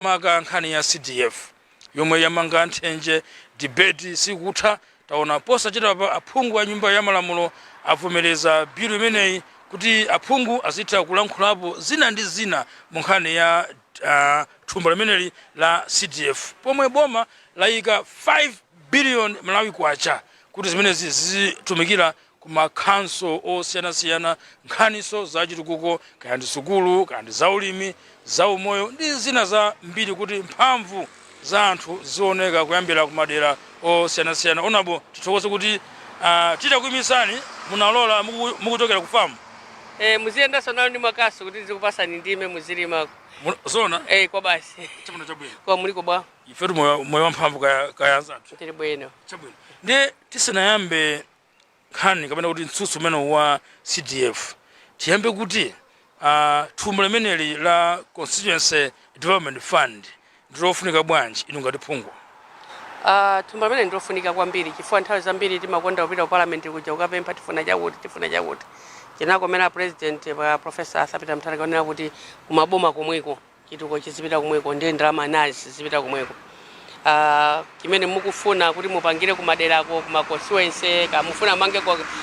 Maga nkhani ya CDF yomwe yamanga nthenje debate sikutha taona posa chita aphungu a nyumba ya malamulo avomereza bill imeneyi kuti aphungu azitha kulankhulapo zina ndi zina mu nkhani ya thumba limeneli la CDF pomwe boma layika 5 billion Malawi kwacha kuti zimenezi zitumikira kuma council osiyanasiyana nkhaniso za chitukuko kaya ndi sukulu kaya ndi zaulimi zaumoyo ndi zina za mbiri kuti mphamvu za anthu zioneka kuyambira kumadera osiyanasiyana. Onabo tithokoze kuti titakuyimisani munalola mukuchokera kufamu muziyenda sonalo ndi makaso kuti zikupasani ndime muzilima zona kwa basi chabwino chabwino kwa muliko bwa ifetu moyo wa mphamvu kayanzatu tili bwino chabwino ndi tisanayambe nkhani kapena kuti mtsutso umene wa CDF tiyambe kuti thumba limeneli la Constituency Development Fund ndilofunika bwanji inu ngati phungu? Thumba limene ndilofunika kwambiri chifukwa nthawi zambiri timakonda kupita ku parliament kuja ukapempha tifuna chakuti chinakomera president pa Professor Sapita Mutharika kanena kuti kumaboma komweko chituko chizipita komweko ndi ndalama nazi zipita komweko. Kimene mukufuna kuti mupangire kumaderako kuma constituency kamufuna mange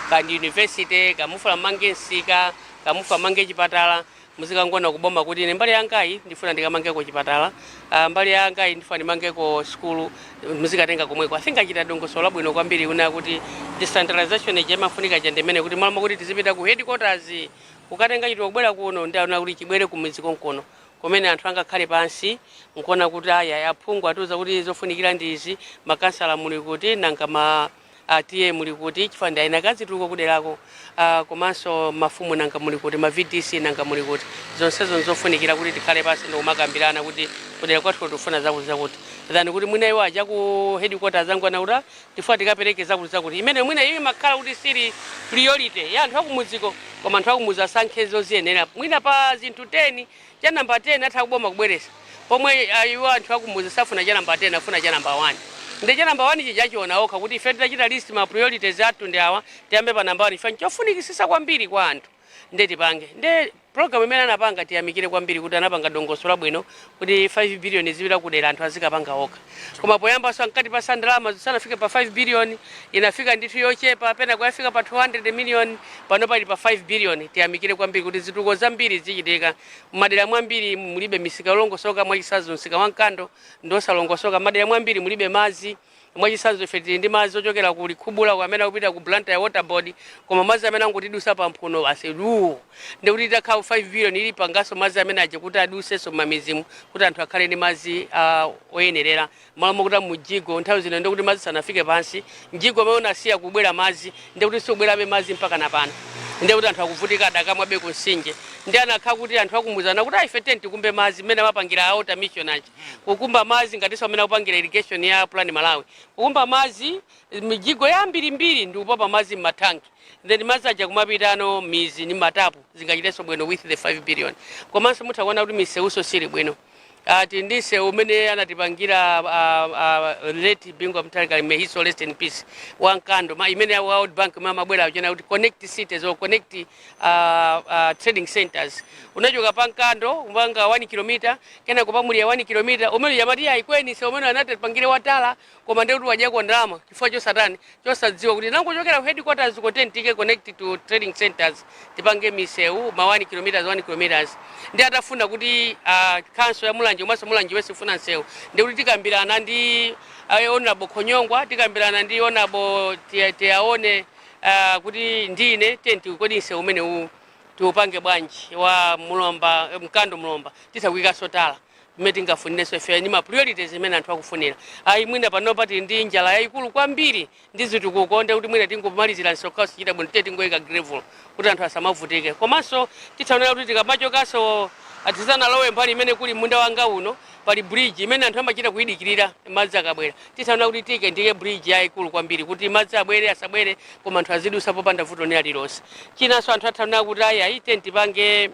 ka university kamufuna mange nsika kamufuna mange chipatala muzikangona kuboma kuti ine mbali yangayi ndifuna ndikamange ko chipatala mbali yangayi ndifuna ndimange ko school muzikatenga komweko. I think achita dongosolo labwino kwambiri kuna kuti decentralization imafunika chandemene kuti malama kuti tizipita ku headquarters ukatenga chituko kubwera kuno ndaona kuti chibwere kumudzi konkono komene anthu angakhale pansi nkona kuti aya aphungu atuza kuti zofunikira ndizi makansala muli kuti nanga atiye muli kuti chifanda ina kazi tuko kuderako komanso mafumu nanga muli kuti ma VDC nanga muli kuti zonsezo nzofunikira kuti tikhale pansi ndo makambirana kuti kudera kwathu tufuna zakuti then kuti mwina iwo aja ku headquarters zangu anauta tifuna tikapereke zakuti imene mwina iyo makhala kuti siri priority ya anthu akumudziko koma anthu akumuza asankhezo ziyenera mwina pa zinthu 10 cha namba 10 atha kuboma kubweresa pomwe iwo anthu akumuza safuna cha namba 10 afuna cha namba 1 ndi cha namba 1 chijachiona okha kuti ife tidachita list ma priorities athu ndi awa tiyambe pa namba 1 ife chofunikisisa kwambiri kwa anthu ndi tipange ndi program imene anapanga tiyamikire kwambiri kuti anapanga dongosolo labwino kuti 5 billion zipita kudera anthu azikapanga okha koma poyamba so ankati pa ndalama zisanafike pa 5 billion inafika ndithu yochepa pena kuyafika pa 200 million pano pali pa 5 billion tiyamikire kwambiri kuti zituko zambiri zichitika madera mwambiri mulibe misika yolongosoka mwachisazo msika wankando ndosalongosoka madera mwambiri mulibe mazi mwachisazo ife ndi mazi ochokera ku Likubula amene akupita ku Blantyre ya water board koma mazi amene angutidusa pa mphuno asedu ndi kuti takhala 5 billion ili pangaso mazi amene aje kuti adusenso mamizimu kuti anthu akhale ndi mazi oyenerera malamo kuti mujigo nthawi zino ndi kuti mazi sanafike pansi mjigo amene unasiya kubwera mazi ndi kuti sikubwerabe mazi mpaka napano ndi kuti anthu akuvutika adakamwabe ku Msinje ndi anakha kuti anthu akumuzana kuti ife tenti kumbe mazi mmene amapangira water mission achi kukumba mazi ngatinso amene akupangira irrigation ya Plan Malawi kukumba mazi mijigo ya mbiri ndi kupopa mazi m'matanki then mazi aja kumapitano mizi ni matapu zingachitenso bwino with the 5 billion komanso muthakuona kuti miseuso sili bwino ati ndise umene anatipangira late Bingwa Mutharika may his soul rest in peace wankando imene ya World Bank mabwera achena kuti connect cities or connect trading centers unachoka pankando mbanga 1 km kena kupamuli ya 1 km umene yamati aikweni se umene anatipangire watala koma ndi kuti wajako ndalama chifukwa chosatani chosadziwa kuti nangochokera ku headquarters content tike connect to trading centers tipange miseu ma 1 km 1 km ndi atafuna kuti council ya Mulanje komanso Mulanje wese ufuna nseu ndi kuti tikambirana ndi honorable Khonyongwa tikambirana ndi honorable tiaone kuti ndine tenti kodi nseu umene tiupange bwanji wa Mulomba mkando Mulomba tisakuika sotala mmene tingafuneso ife ni ma priorities imene anthu akufunira mwina pano pati ndi njala yayikulu kwambiri ndi zitukuko ndi kuti mwina tingomalizira nsokhaso chita bwino tingoyika gravel kuti anthu asamavutike komanso tithaonera kuti tikamachokaso atizanalowe mbali imene kuli munda wanga uno pali bridge imene anthu amachita kuyidikirira madzi akabwera tithaona kuti tike ndiye bridge yayikulu kwambiri kuti madzi abwere asabwere koma anthu azidusa popanda vuto ni alilonse chinanso anthu athaona kuti ayi tentipange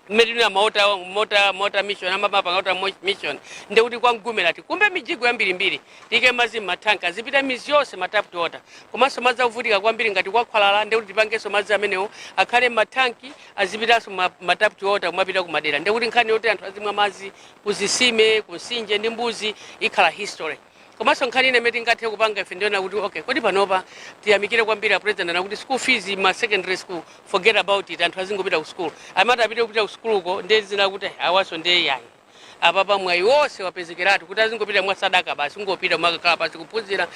medina mota mission amapanga mota mission ndekuti kwangumira tikumbe mijigo yambirimbiri tike mazi matanka zipita mizi yonse matap to water komanso madzi akuvutika kwambiri ngati kwakhwalala ndekuti tipangenso madzi amenewo akhale matanki azipitanso matap to water kumapita kumadera ndekuti nkhani yoti anthu azimwa madzi kuzisime kusinje ndi mbuzi ikhala history komanso nkhani ine imene tingathe kupanga ife ndiona kuti okay kodi panopa tiyamikire kwambiri president anakuti school fees ma secondary school forget about it anthu azingopita ku school amati apite kupita ku school uko ndezi zinakuti awaso ndiye yayi apapa mwayi wonse wapezekeratu kuti azingopita mwasadaka basi ungopita mwakakhala pasi kuphunzira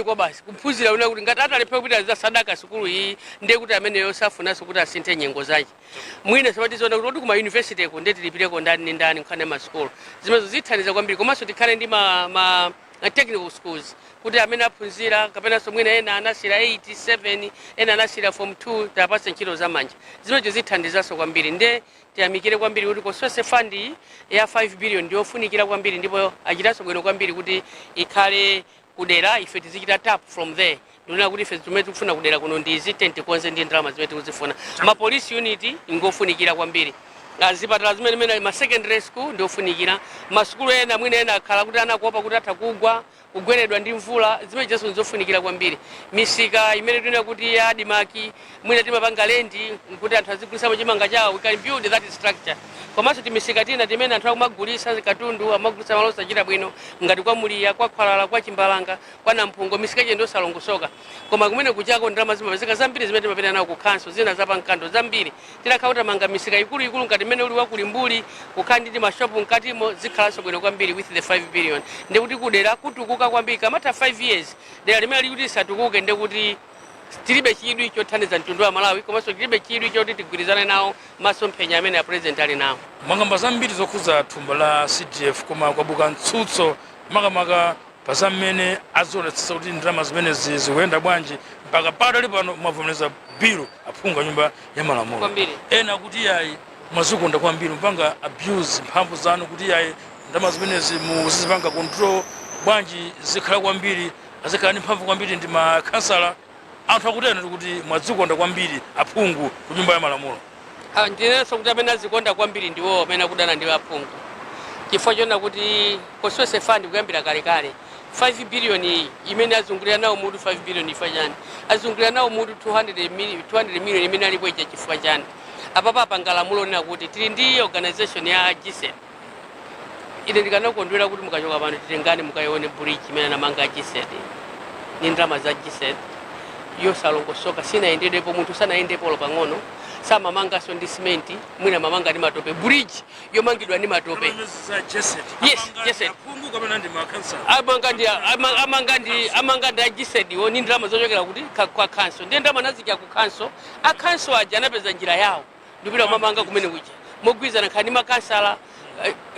kwa basi kuphunzira una kuti ngati atalephera kupita za sadaka sukulu iyi ndiye kuti ameneyo safunanso kuti asinthe nyengo zake mwina samatiziona kuti kuma university ko ndeti lipireko ndani ndani nkhani ma school zimezo zithandiza kwambiri komanso tikhale ndi ma technical schools kuti amene aphunzira kapena somwina ena anasira 87 ena anasira form 2 tapase ntchito zamanja zimezo zithandizaso kwambiri nde tiyamikire kwambiri kuti kosose fund ya 5 billion ndiyofunikira kwambiri ndipo achitaso bwino kwambiri kuti ikhale kudera ife tizichita tap from there ndona kuti ife tumene tikufuna kudera kuno ndizi tent konse ndi ndalama zimene tikuzifuna ma police unit ngofunikira kwambiri azipatala zimene ma secondary school ndiofunikira masukulu ena mwina ena akhala kuti anakuopa kuti atha kugwa kugweredwa ndi mvula zimene jesu nzofunikira kwambiri misika imene tuna kuti ya dimaki mwina timapanga lendi kuti anthu azigulisa chimanga chawo we can build that structure komanso timisika tina timene anthu akumagulisa katundu amagulisa malosa chita bwino ngati kwa muliya kwa khwalala kwa chimbalanga kwa nampungo misika ije ndosalongosoka koma kumene kuchako ndalama zimapezeka zambiri zimene timapita nawo ku council zina zapankando zambiri tinakauta manga misika ikulu ngati imene uli wakulimbuli kukhandi ndi mashopu mkatimo zikhalanso bwino kwambiri with the 5 billion ndikuti kudera kutukuka kwambiri kamata 5 years dera limene likuti satukuke ndikuti tilibe chidwi chothandiza mtundu wa Malawi komanso tilibe chidwi choti tigwirizane nawo masomphenya amene a president ali nawo mwangamba zambiri zokhuza thumba la CDF koma kwabuka mtsutso makamaka pazamene azionetsa kuti ndalama zimene zikuyenda bwanji mpaka padali pano mwavomereza bill aphunga nyumba ya malamulo ena kuti yayi mwazikonda kwambiri mpanga abuse mphamvu zanu kuti yayi ndalama zimene muzipanga control bwanji zikhala kwambiri azikhala ndi mphamvu kwambiri ndi makhansala anthu akutena kuti mwazikonda kwambiri aphungu ku nyumba ya malamulo ndinenso kuti amene azikonda kwambiri ndiwo amene akudana ndi aphungu chifukwa chona kuti kosose fund kuyambira kalekale 5 billion imene azungulira nawo mutu 5 billion ifa chani azungulira nawo mutu 200 million imene alipo icha chifukwa chani apapa pangalamulo nena kuti tili ndi organization ya GSED ine ndikanakondwera kuti mukachoka pano titengane mukayione bridge imene anamanga GSED ni ndalama za GSED yosalongosoka sinayendepo munthu sanayendepo pang'ono samamangaso ndi simenti mwina mamanga ndi matope bridge yomangidwa ndi matope yes amanga ndi GSED ni ndalama zochokera kuti kwa council ndi ndalama nazikya ku council a council aja anapeza njira yawo ndipita mamanga kumene kuja mogwizana khani makansala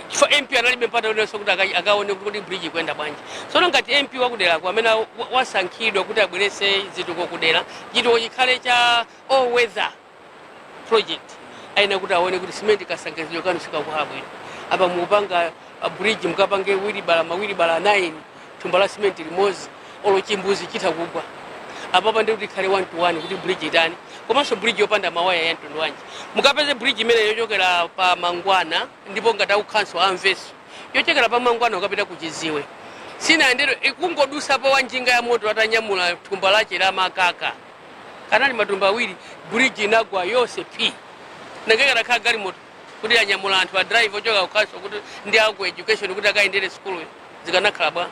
for MP analibe mpata uneso kuti akaone kuti bridge kwenda bwanji sono ngati MP wakudera kwa amene wasankhidwa kuti abwerese zituko kudera chituko chikhale cha all weather project aina kuti aone kuti cement kasangezero kanu sikakuhabwino apa mupanga bridge mukapange mawiri bala 9 thumba la cement limozi olo chimbuzi chita kugwa apa ndi kuti khale 1 to 1 kuti bridge itani komanso bridge yopanda mawaya ya mtundu wanji mukapeze bridge imene yochokera pa Mangwana ndipo ngati council amveso yochokera pa Mangwana ukapita kuchiziwe sina ndero ikungodusa pa wanjinga ya moto atanyamula thumba lache la makaka kanali matumba awiri bridge inagwa yose pi nangekera kha gali moto kuti anyamula anthu a drive ochoka ku council kuti ndi aku education kuti akaendere school zikanakhala bwa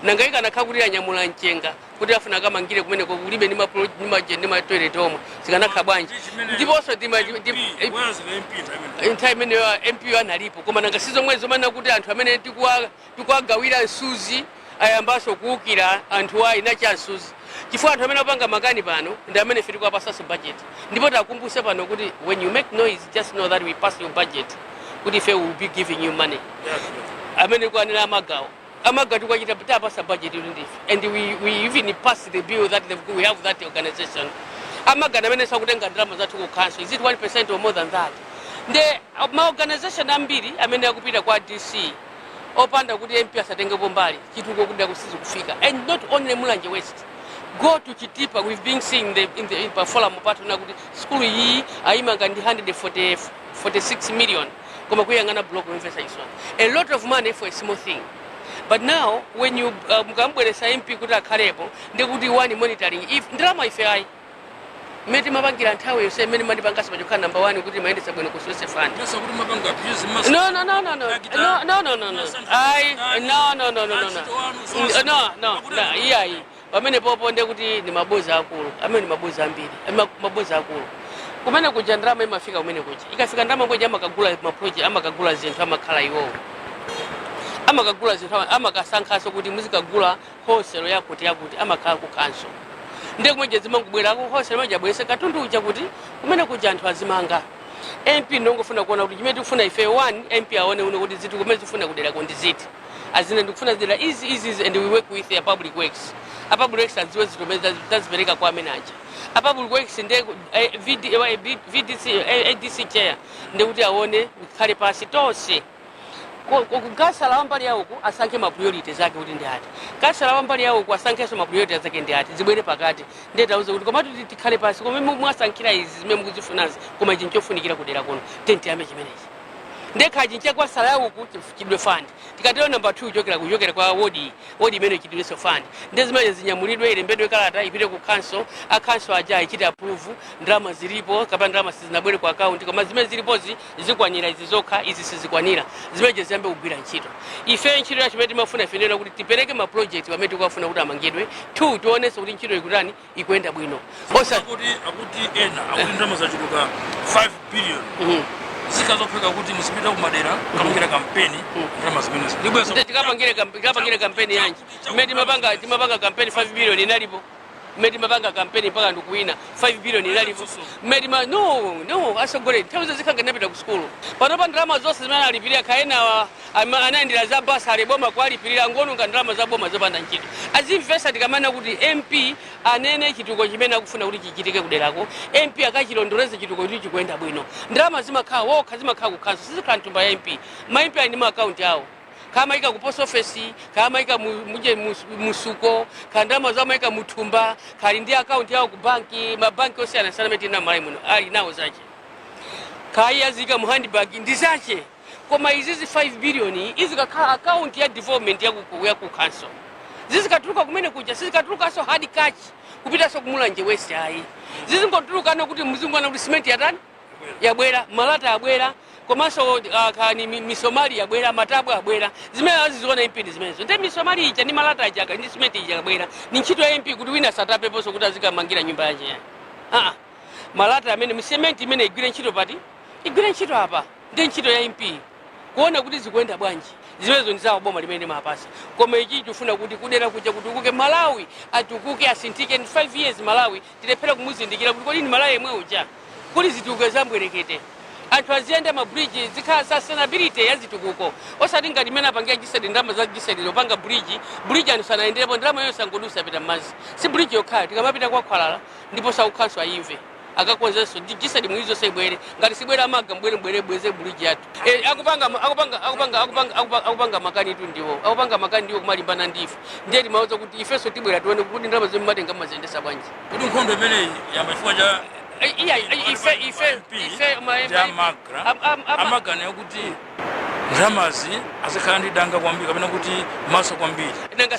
nangayika nakha kuti anyamula mchenga kuti afuna kamangire kumene kulibe ndi ma toilet omwe zikanakhala bwanji ndiponso time MP analipo koma nanga sizomwezo mana kuti anthu amene tikuagawira nsuzi ayambaso kuukira anthu ayi nachansuzi chifukwa anthu amene apanga makani pano ndi amene fiti kwapasaso budget ndipo takumbuse pano kuti when you make noise just know that we pass your budget kuti ife will be giving you money amene kuanena amagawo amagati kwachita tapasa budget and we even pass the bill that we have that organization amagana amene sakutenga ndalama zathu ku council is it 1% or more than that nde ma organization ambiri amene akupita kwa DC opanda kuti MP asatengepo mbali chituko kuti akusizi kufika and not only Mulanje West go to Chitipa. We've been seeing in Pafola Mupatu school yi aimanga ndi 146 million. Koma kuyangana block investment. A lot of money for a small thing. But now when you mukambwelesa MP kuti akhaleko ndikuti one monitoring if drama ifai meti mabangira nthawe yose mene mani bangasa bajokha number 1 kuti maendesa bwino kusose fund. No. Yeah. Pamene popo ndekuti ni maboza akulu. Amene ni maboza ambiri. Maboza akulu. Kumene kuja ndrama imafika kumene kuja. Ikafika ndrama ngoja amakagula ma project amakagula zinthu amakhala iwo. Amakagula zinthu amakasankhaso kuti muzikagula wholesale yakuti amakhala ku council. Ndiye kumene zimangubwera ku wholesale majabwese katundu uja kuti kumene kuja anthu azimanga. MP ndongofuna kuona kuti chimene tikufuna ife 1 MP aone uno kuti zinthu kumene zifuna kudera kondi ziti. Azina ndikufuna zidera easy and we work with the public works. A public works aziwe zitomeza tazipereka kwa manager. A public works nde ADC chair ndekuti aone khale pasi tonse. Kugasa la mbali yawo asanke ma priorities zake kuti ndi ati. Kasa la mbali yawo asanke so ma priorities zake ndi ati. Zibwere pakati. Ndeta uze kuti komatu tikhale pasi koma mwasankhira izi zimene mukuzifunazi koma chinchofunikira kudera kono tenti ame chimenechi. Ndeka chincha kwa sala yawo chidwe fund. Tikatero number 2 kuchokera kwa wodi imene chidwe so fund. Ndezimene zinyamulidwe ilembedwe kalata ipite ku council, a council aja ichite approve ndrama zilipo kapanda ndrama sizinabwere ku account koma zimene zilipozi zikwanira izi zokha izi sizikwanira zimene ziyambe kugwira ntchito. Ife ntchito ya chimene timafuna ifenera kuti tipereke ma project pamene tikufuna kuti amangidwe 2 tionese kuti ntchito ikutani ikuyenda bwino. Osa kuti ena akuti ndrama zachuluka 5 billion. Zikazopeka kuti musipita kumadera kamangira kampeni ndrama zimene ndibweso tikapangire kampeni yanji medi mapanga kampeni 5 billion inalipo medi mapanga kampeni mpaka ndikuina 5 billion inalipo medi no asogole tawuza zikanga napita ku school panopa ndrama zonse zimene alipirira kaena anaendera za basa aliboma kwa alipirira ngono nga ndrama za boma zopanda ntchito azimvesa tikamana kuti MP anene chituko chimene akufuna kuti chichitike kuderako MP akachilondoleze chituko kuti chikuyenda bwino ndrama zimakhala wokha zimakhala ku council sizikhala ntumba ya MP ma MP ali ndi ma account awo kama ika ku post office kama ika muje musuko kandama za maika mutumba kali ndi account yawo ku banki mabanki ose anasanameti na mali muno ali nawo zache kai azika mu handbag ndi zache koma izi 5 billion izi kakhala account ya development ya ku council zizikatuluka kumene kuja sizikatuluka so hard cash kupita so kumulanje west ayi zizingotuluka no kuti muzungu ana kuti cement yatani yabwera malata yabwera komanso kani misomali yabwera matabu yabwera zimene aziziona MP zimenezo nde misomali ija ni malata aja ndi cement ija yabwera ni ntchito ya MP kuti wina satape poso kuti azikamangira nyumba yake malata amene cement imene igwire ntchito pati igwire ntchito apa ndi ntchito ya MP kuona kuti zikuyenda bwanji zimenezo ndizawo boma limene mapasa koma ichi chifuna kuti kudera kuja kutukuke Malawi atukuke asintike 5 years Malawi tilephera kumuzindikira kuti kodi ni Malawi yemwe uja kuli zitukuke zambwerekete anthu aziyenda ma bridge zikhala sustainability ya zitukuko osati ngati mena pangia gisedi ndama za gisedi lopanga bridge anthu sanayenderepo ndalama yonse angodusa pita mazi si bridge yokhala tikamapita kwa Khwalala ndipo saukhanso ayimve akakonzenso gisedi mwizo sebwere ngati sibwere amaga mbwere bweze bridge yathu akupanga makani tu ndiwo akupanga makani ndiwo kumalimbana ndife ndiye timauza kuti ifeso tibwera tione kuti ndalama zimatenga mazendesa bwanji kuti nkhondo imeneyi yamafika cha ife amagana kuti ndramazi azikhala ndi danga kwambiri kapena kuti maso kwambiri nanga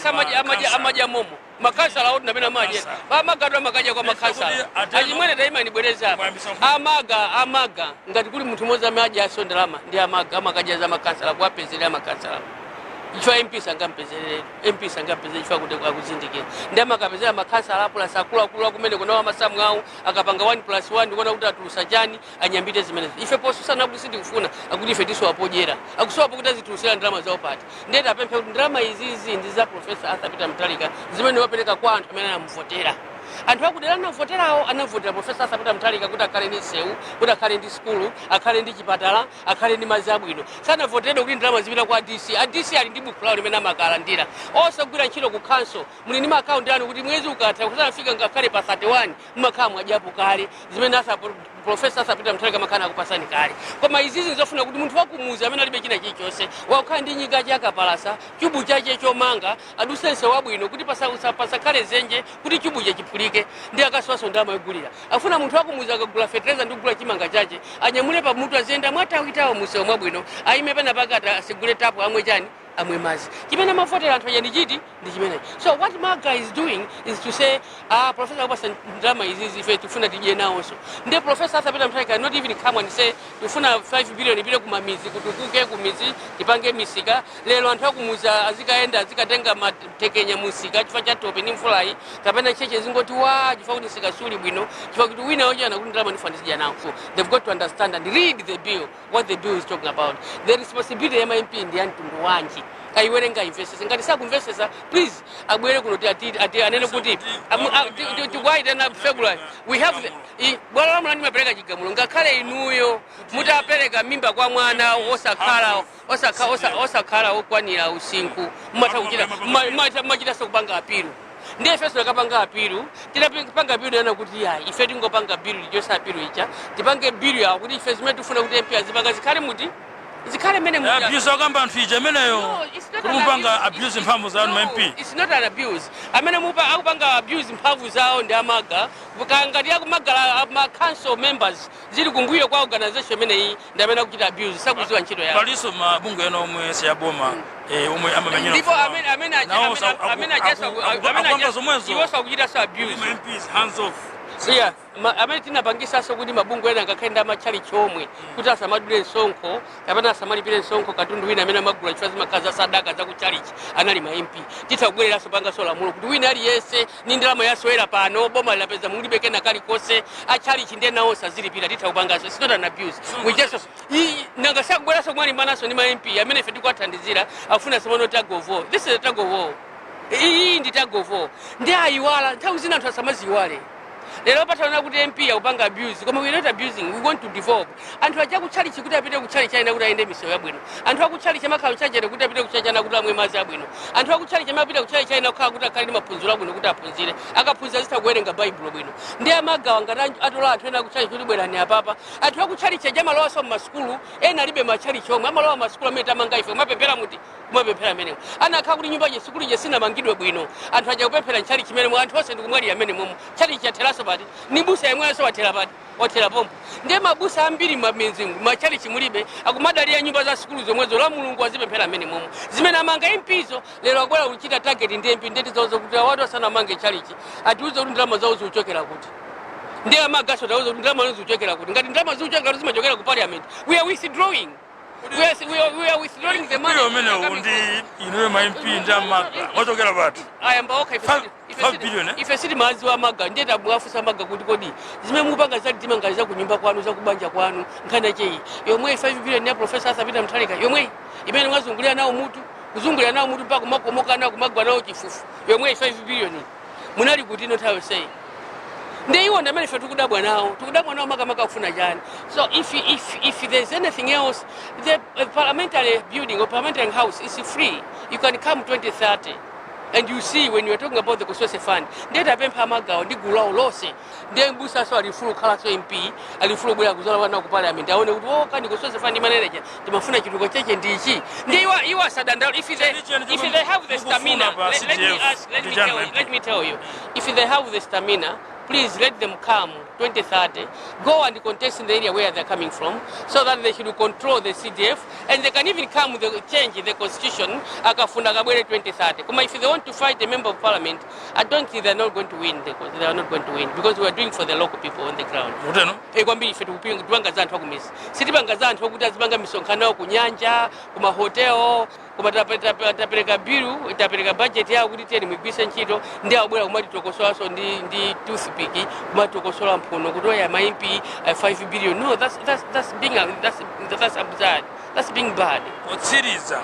amaja momo makansala oti napena maje amagadwa makaja kwa makansala achimwene taima nibwereza amaga ngati kuli munthu mmodzi amaja aso ndalama ndi amaga amakaja za makansala kuwapezerera makansala icho MP sangampezerere chifukwa kuti akuzindikira ndi amakapezera makansala apula sakula kumene kunawa masamu awo akapanga 1+1 ndikuona kuti atulusa chani anyambite zimenezi ife posusana kuti sindikufuna akuti ife tisowapodyera akusowapo kuti azitulusira ndalama zawo pati ndiyeti apemphe kuti ndalama izizi ndi za Professor Arthur Peter Mutharika zimene wapereka kwa anthu amene anamuvotera anthu akudera anavoterawo anavotera Professor Arthur Peter Mutharika kuti akhale ndi sewu kuti akhale ndi skulu akhale ndi chipatala akhale ndi madzi abwino sanavoteredwe kuti ndalama zipita kwa DC ali ndi buku lawo limene amakalandira osagwira ntchito ku council muli ndi maakaunti anu kuti mwezi ukatha kusanafika ngakhale pa 31 mmakhala mwadyapo kale zimene Professor Sapita Mutharika makana akupasani kale koma izizi nzofuna kuti munthu wakumuza amene alibe china chilichonse wakhala ndi nyika yakapalasa chubu chache chomanga adusense wabwino kuti pasakhale zenje kuti chubu chiphulike ndi akaswaso ndama yogulira afuna munthu wakumuza akagula fertilizer ndi kugula chimanga chache anyamule pa mutu azenda mwatawitawo musewu mwabwino ayime pena pakati asigule tapu amwe chani amwe mazi chimene mafotera anthu achani chiti ndi chimene. So what Maga is doing is to say Professor akupasa ndalama izizi ife tifuna tije nawonso ndi Professor Sapita Mutharika not even come and say tifuna 5 billion ipite kumamizi kutukuke kumizi tipange misika lero anthu akumuza azikaenda azikatenga matekenya musika chifukwa cha tope ni mfulayi kapena cheche zingoti wa chifukwa kuti sika suli bwino chifukwa kuti wina ojana kuti ndalama ndifandizija nawo. So they've got to understand and read the bill, what the bill is talking about. The responsibility ya MMP ndi antundu wanji aiwerenga investors ngati sakumvesesa please abwere kuno ati anene kuti tikwaita na February we have the bwala la mulani mapereka chigamulo ngakhale inuyo mutapereka mimba kwa mwana osakhala okwanira usinku mumachita sokupanga apilu ndi ifeso yakapanga apilu tinapanga apilu yana kuti ya ife tingopanga bilu lijosa apilu icha tipange bilu ya kuti ife zimene tifuna kuti MP azipanga zikhale muti zikale mene mu abuse akamba anthu ija meneyo kumupanga abuse mphamvu zawo mu MP. It's not an abuse amene mupa akupanga abuse mphamvu zawo ndi Amaga ngati akumagala ma council members zili kumbuyo kwa organization imeneyi ndi amene akuchita abuse sakuziwa ntchito yawo paliso mabungwe ena omwe siyaboma omwe amamenyera ndipo amene iwosa kuchita sa abuse MPs hands off. Yeah, amene tinapangisa so kuti mabungwe ena ngakhaenda machali chomwe kuti asamadule nsonko kapena asamalipire nsonko katundu wina amene amagula chifukwa zimakaza sadaka za kuchalichi anali ma MP titakubwereraso panga so lamulo kuti wina aliyese ni ndalama yasowera pano boma lapeza mulibe kena kalikose achalichi ndiye nawo sazilipira titakupangaso. It's not an abuse. We just nanga sakubweraso mwali manaso ni ma MP amene ife tikuwathandizira afuna semano tag of war. This is a tag of war. Iyi ndi tag of war ndi ayiwala nthawi zina anthu asamaziwale lero patana kuti MP akupanga abuse koma we not abusing, we want to develop. Anthu aja kuchalichi kuti apite kuchalichi aina kuti aende misewu yabwino anthu akuchalichi amakhala kuchanjere kuti apite kuchalichi aina kuti amwe mazi abwino anthu akuchalichi amapita kuchalichi aina kukhala kuti akhale ndi maphunziro abwino kuti aphunzire akaphunzira zitakuwerenga baibulo bwino ndi Amagawa ngati atola anthu ena kuchalichi kuti bwerani apapa anthu akuchalichi aja amalowaso mmasukulu ena alibe machalichi omwe amalowa masukulu amene tamanga ife kumapemphera muti kumapemphera amenewo anakhala kuti nyumba je sukulu je sinamangidwe bwino anthu aja kupemphera nchalichi imene anthu onse ndikumwalira amene momwe chalichi atelaso pati ni busa yemwe so watela pati watela pompo ndiye mabusa ambiri mamenzingu machalichi mulibe akumadalira nyumba za sukulu zomwezo la mulungu azipemphera amene momwe zimene amanga impizo lero akubwera kuchita target ndi MP ndeti zawo kuti watu asanamange chalichi atiuze kuti ndalama zawo zichokera kuti ndiye Amagaso tauze kuti ndalama zichokera kuti ngati ndalama zichokera zimachokera ku parliament we are withdrawing. We are withdrawing the money. If a city mazi wa Maga ndeta bwafusa Maga kuti kodi zimemupanga zali timangaliza kunyumba kwanu za kubanja kwanu nkhanda chei yomwe 5 billion ya Professor Sapita Mutharika yomwe imene mwazungulira nawo mutu kuzungulira nawo mutu mpaka kumakomoka nawo kumagwa nawo chifufu yomwe 5 billion munali kuti no tayo say ndi iwo ndamene ife tukudabwa nawo makamaka kufuna chani. So if there's anything else, the parliamentary building or parliamentary house is free. You can come 2030 and you see when you are talking about the constituency fund ndeta pempha Amagawa ndi gulu lawo lonse ndiye mbusa so alifulu khala so MP alifulu bwera kuzola wana ku parliament aone kuti kandi constituency fund manager timafuna chituko cheche ndichi ndi iwa sadandalo if they have the stamina let me tell you if they have the stamina please let them come 2030, go and contest in the area where they're coming from, so that they should control the CDF, and they can even come with a change in the constitution, akafuna kabwere 2030. Kuma if they want to fight a member of parliament, I don't think they're not going to win, they are not going to win, because we are doing for the local people on the ground. Kwambiri ife tukupanga zanthu akumisa. Sitipanga zanthu akuti azipanga misonkhano kunyanja, kuma hotel, kuma tapereka bill, tapereka budget yawo kuti tiyeni mwigwise ntchito, ndi abwera kumati tokosowaso ndi toothpick, kumati tokosola mpuno kutoya ma MP 5 billion. No, that's absurd. That's being bad. Otsiriza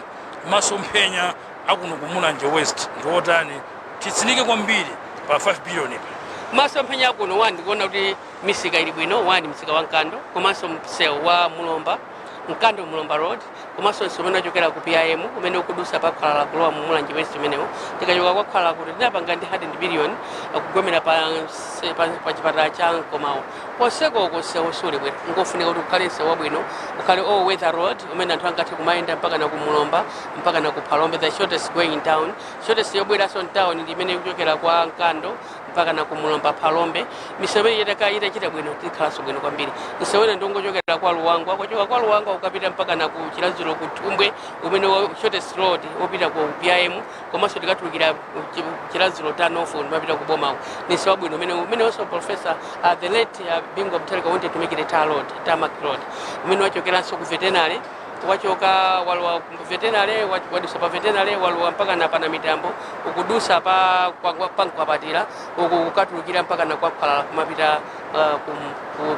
masomphenya akuno kumulanje West ndotani titsinike kwambiri pa 5 billion ipa. Masomphenya akuno wandi kuona kuti misika ili bwino, wandi misika wa Nkando, komanso msewu wa Mulomba Nkando Mulomba Road komanso nsomeno achokera ku PIM umene ukudusa pa khala kulowa mu Mulanje West umenewo tikachoka kwa khala kuti tinapanga ndi 100 billion akugomera pa chipatala cha Nkomawo poseko kusewusule bwino ngofunika kuti ukhale nsewu wabwino ukhale all weather road umene anthu angathe kumayenda mpaka na ku Mulomba mpaka na ku Palombe, the shortest going down, shortest yobweraso town ndi imene kuchokera kwa Nkando mpaka na ku Mulomba Palombe. Misewu itachita bwino tikhalanso bwino kwambiri. Misewu ndongochokera kwa Luwangwa akuchoka kwa Luwangwa ukapita mpaka na ku Chilaziro ku Thumbwe umene shortest road opita ku PIM komanso tikatulukira Chilaziro turnoff umapita ku Bomawo. Misewu bwino umene also professor the late Bingu Mutharika wanted to make it a tarmac road umene wachokeranso ku veterinary wachoka walwa veterinary wadusa pa veterinary walwa mpaka na pana mitambo ukudusa pa kwa patira ukatulukira mpaka na kwa khala kumapita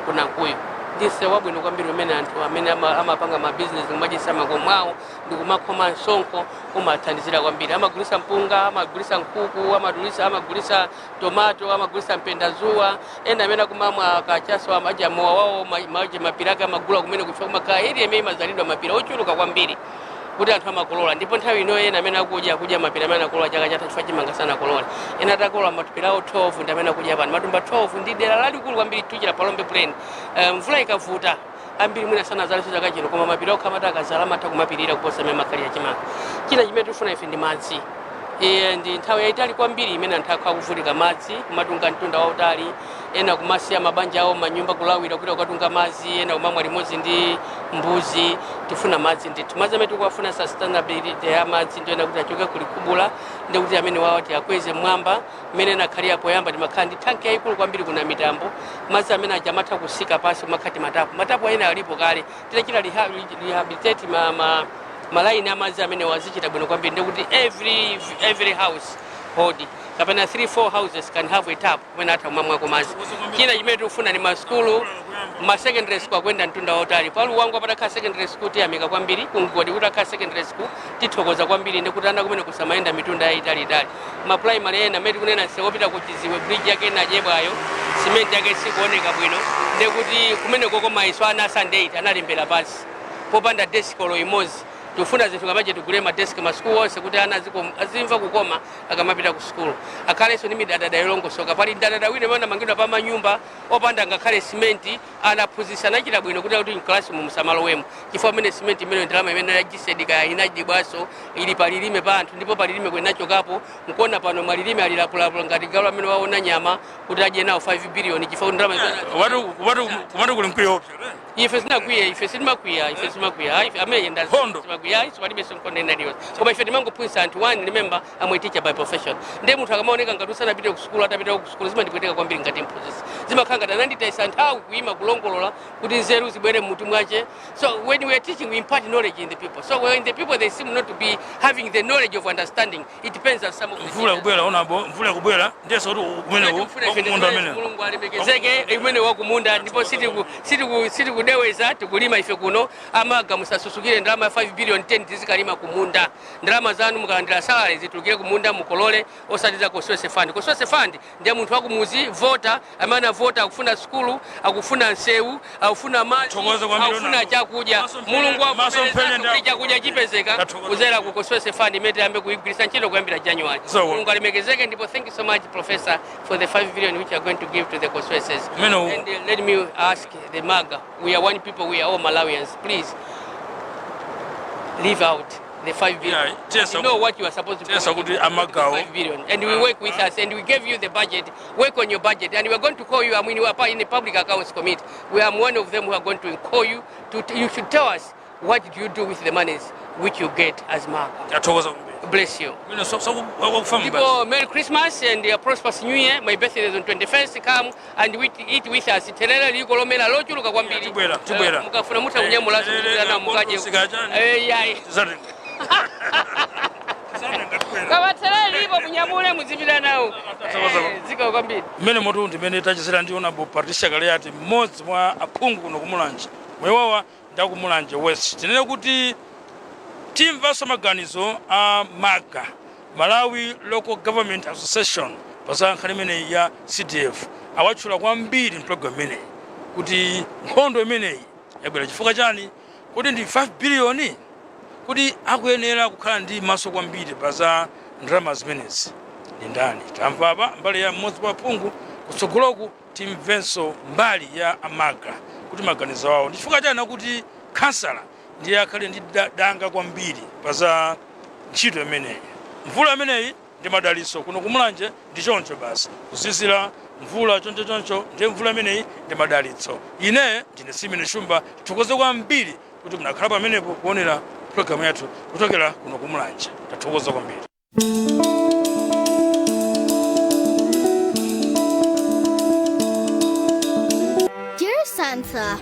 kuna nkuyo ndise wabwino kwambiri umene anthu amene amapanga ma business kumajisa makomwawo ndikumakhoma nsonko umathandizira kwambiri amagulisa mpunga amagulisa nkhuku amagulisa tomato amagulisa mpendazuwa ena amene kumamwa kachaso amaja mowa wao maji mapiraka amagula kumene kufa kumakhala iri imene imazalidwa mapira ochuluka kwambiri kuti anthu amakolola ndipo nthawi ino ena amene akudya mapira amene akolola chaka chatha chifukwa chimanga sana kolola ena atakolola matupira 12 ndi amene akudya pano matumba 12 ndi dera lalikulu kwambiri tuchira Palombe Plain mvula ikavuta ambiri mwina sana zaliso chaka chino koma mapira okhamata akazala amatha kumapirira kuposa amene makhali ya chimanga. China chimene tifuna ife ndi madzi ndi nthawi yaitali kwambiri imene anthu akuvutika madzi kumatunga mtunda wautali ena kumasiya mabanja awo manyumba kulawira kuti ukatunga madzi ena kumamwa limodzi ndi mbuzi. Tifuna madzi ndithu madzi amene tikuwafuna sustainability ya madzi ndio ena kuti achoke kulikubula ndi kuti amene wawati akweze mwamba mmene nakhalira poyamba ndimakhala ndi tanki yayikulu kwambiri kuna mitambo madzi amene ajamatha kusika pasi kumakhati matapu ena alipo kale tinachita rehabilitate malaini amadzi amene wazichita bwino kwambiri ndikuti every house hold kapena 3-4 houses can have a tap when atha kumamwako madzi. China chimene tikufuna ni maskulu ma secondary school akwenda mtunda wautali palu wangu apatakhala secondary school tiyamika kwambiri kungodi kuti akhala secondary school tithokoza kwambiri ndikuti ana kumene kusamayenda mitunda yayitali ma primary ena amene tikunena nsekopita ku Chiziwe bridge yake najebwayo cement yake sikuoneka bwino ndikuti kumene koko maiso ana Sunday analembera pasi popanda desk olo imozi. Tufuna zinthu kamaje tugule ma desk ma school wonse kuti ana azimva kukoma akamapita ku school. Akhalenso ni midadada yolongosoka pali ndadada wina mana mangidwa pa manyumba opanda ngakhale cement anaphunzisana chira bwino kuti class mu musamalo wemo chifukwa mene cement imene ndalama imene yajisedika inajibwaso ili palilime pa anthu ndipo palilime kwenachokapo mkuona pano malilime alilapulapula ngati galu amene waona nyama kuti aje nawo 5 billion chifukwa ndalama kumatu kuli mkwiyo ife simakwiya amene ndazo ife palibe sonkonde naliyo koma ife timangophunzitsa anthu one remember I'm a teacher by profession ndiye munthu akamaoneka ngati usanapite ku school atapita ku school zimandipweteka kwambiri ngati mphunzitsi zimakhala ngati ananditaisa nthawi kuima kulongolola kuti nzeru zibwere mmutu mwache. So when we are teaching we impart knowledge in the people, so when the people they seem not to be having the knowledge of understanding, it depends on some of the mvula kubwera onabo mvula kubwera ndeso kuti umenewo wakumunda amene Mulungu alemekezeke imene wakumunda ndipo siti kudeweza tukulima ife kuno amaga musasusukire ndalama 5 billion 10 tizikalima kumunda ndalama zanu mukalandira salary zitulukire kumunda mukolole osatiza Koswese fund. Koswese fund ndiye munthu wakumuzi voter amene vota akufuna skulu akufuna nsewu akufuna maji akufuna chakudya Mulungu akupereka chakudya chipezeka kuzera ku Koswese fund imene ambe kuigwirisa ntchito kuyambira January. Mulungu alemekezeke ndipo thank you so much Professor for the 5 billion which you are going to give to the Kosweses. And let me ask the MAGA, we are one people, we are all Malawians, please leave out the 5 billion. You know what you are supposed to do with the 5 billion. And we work with us and we gave you the budget, work on your budget, and we are going to call you. I mean, we are in the public accounts committee. We are one of them who are going to call you. You should tell us what do you do with the monies which you get as MAGA. Bless you. Merry Christmas and a prosperous New Year. My birthday is on 21st. Come and eat with us. Terera liko lomela lochu luka kwambiri. Tubwera. Mukafuna muta unyamula na mukaje. Yai. Kama terera liko munyamule muzibira nawo. Zika kwambiri. Mene moto ndimene tachizira ndiona bo Patricia kale ati mmodzi mwa aphungu kuno kumulanje. Mwewawa ndakumulanje West. Tinene kuti timvaso maganizo a MAGA, Malawi Local Government Association, pasankha limene ya CDF awatchula kwambiri program imeneyi kuti nkhondo imeneyi yabwera chifukwa chani kuti ndi 5 biliyoni kuti akuyenera kukhala ndi maso kwambiri pa za ndalama zimenezi ndi ndani. Tamva apa mbali ya mmodzi wa aphungu, kutsogoloku timvenso mbali ya amaga kuti maganizo awo ndi chifukwa chani kuti kansala ndiye akhale ndi danga kwambiri pa za ntchito imeneyi. Mvula imeneyi ndi madalitso kuno kumulanje ndi choncho basi, kuzizira mvula choncho ndiye mvula imeneyi ndi madalitso. Ine ndine Simene Shumba, tithokoze kwambiri kuti munakhala pamenepo kuonera programu yathu kuchokera kuno kumulanje. Tathokoza kwambiri. Dear Santa,